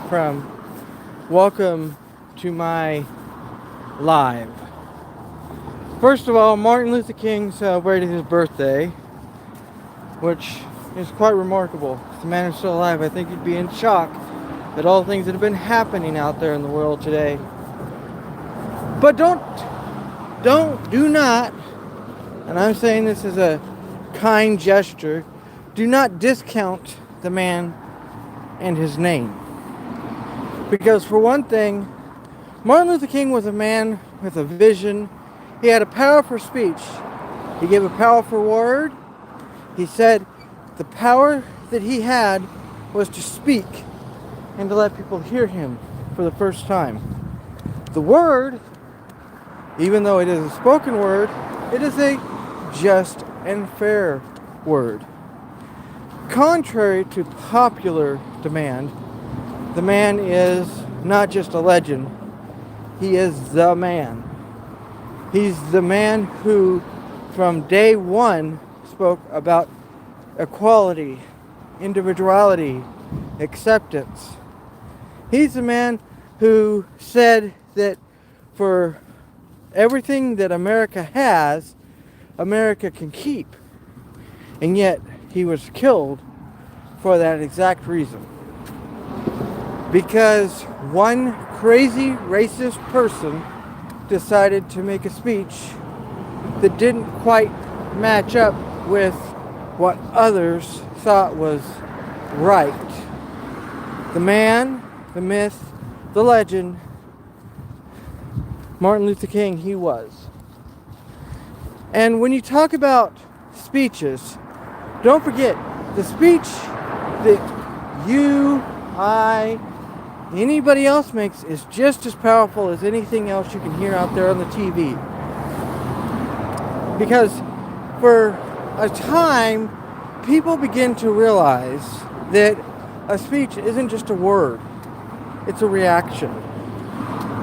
from welcome to my live. First of all, Martin Luther King celebrated his birthday, which is quite remarkable. If the man is still alive, I think he'd be in shock at all the things that have been happening out there in the world today. But do not, and I'm saying this as a kind gesture, do not discount the man and his name. Because for one thing, Martin Luther King was a man with a vision. He had a powerful speech. He gave a powerful word. He said the power that he had was to speak and to let people hear him for the first time. The word, even though it is a spoken word, it is a just and fair word. Contrary to popular demand, the man is not just a legend, he is the man. He's the man who, from day one, spoke about equality, individuality, acceptance. He's the man who said that for everything that America has, America can keep. And yet, he was killed for that exact reason. Because one crazy racist person decided to make a speech that didn't quite match up with what others thought was right. The man, the myth, the legend, Martin Luther King, he was. And when you talk about speeches, don't forget the speech that you, I, anybody else makes is just as powerful as anything else you can hear out there on the TV. Because for a time, people begin to realize that a speech isn't just a word, it's a reaction.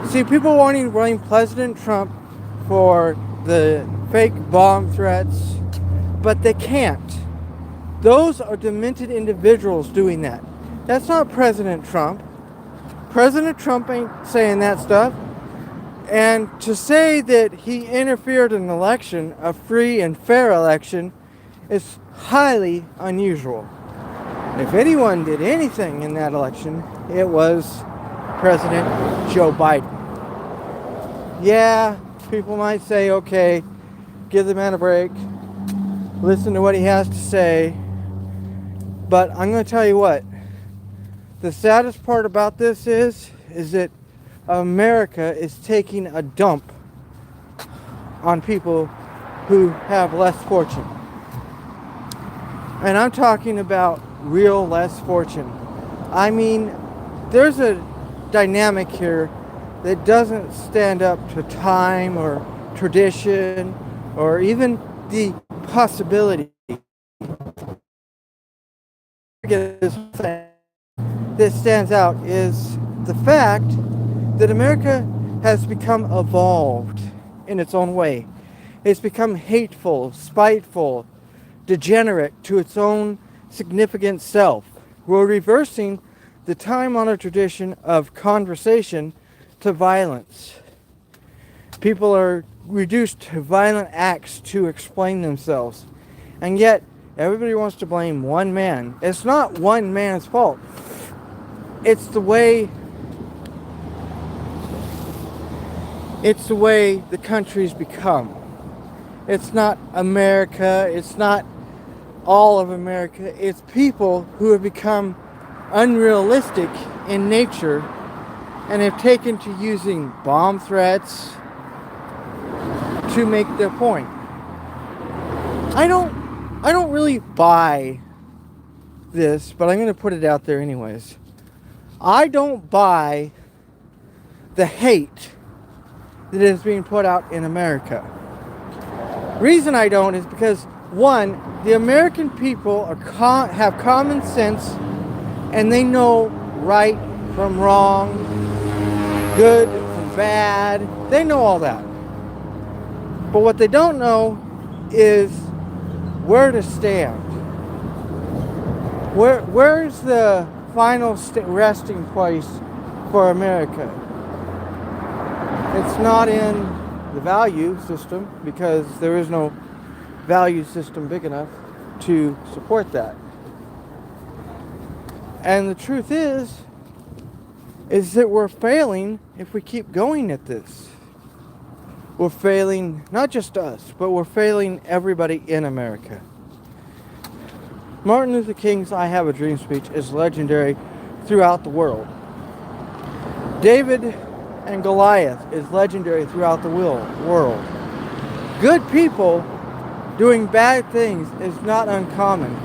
See, people wanting to blame President Trump for the fake bomb threats, but they can't. Those are demented individuals doing that. That's not President Trump. President Trump ain't saying that stuff. And to say that he interfered in an election, a free and fair election, is highly unusual. If anyone did anything in that election, it was President Joe Biden. Yeah, people might say, okay, give the man a break, listen to what he has to say, but I'm going to tell you what, the saddest part about this is that America is taking a dump on people who have less fortune. And I'm talking about real less fortune. I mean, there's a dynamic here that doesn't stand up to time or tradition or even the possibility. That stands out is the fact that America has become evolved in its own way. It's become hateful, spiteful, degenerate to its own significant self. We're reversing the time-honored tradition of conversation to violence. People are reduced to violent acts to explain themselves. And yet, everybody wants to blame one man. It's not one man's fault. It's the way the country's become. It's not America. It's not all of America. It's people who have become unrealistic in nature and have taken to using bomb threats to make their point. I don't really buy this, but I'm going to put it out there anyways. I don't buy the hate that is being put out in America. Reason I don't is because, one, the American people have common sense and they know right from wrong, good from bad. They know all that. But what they don't know is where to stand. Where's the final resting place for America. It's not in the value system because there is no value system big enough to support that. And the truth is that we're failing if we keep going at this. We're failing not just us, but we're failing everybody in America. Martin Luther King's I Have a Dream speech is legendary throughout the world. David and Goliath is legendary throughout the world. Good people doing bad things is not uncommon,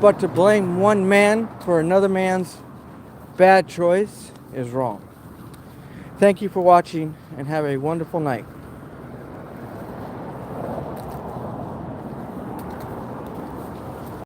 but to blame one man for another man's bad choice is wrong. Thank you for watching and have a wonderful night.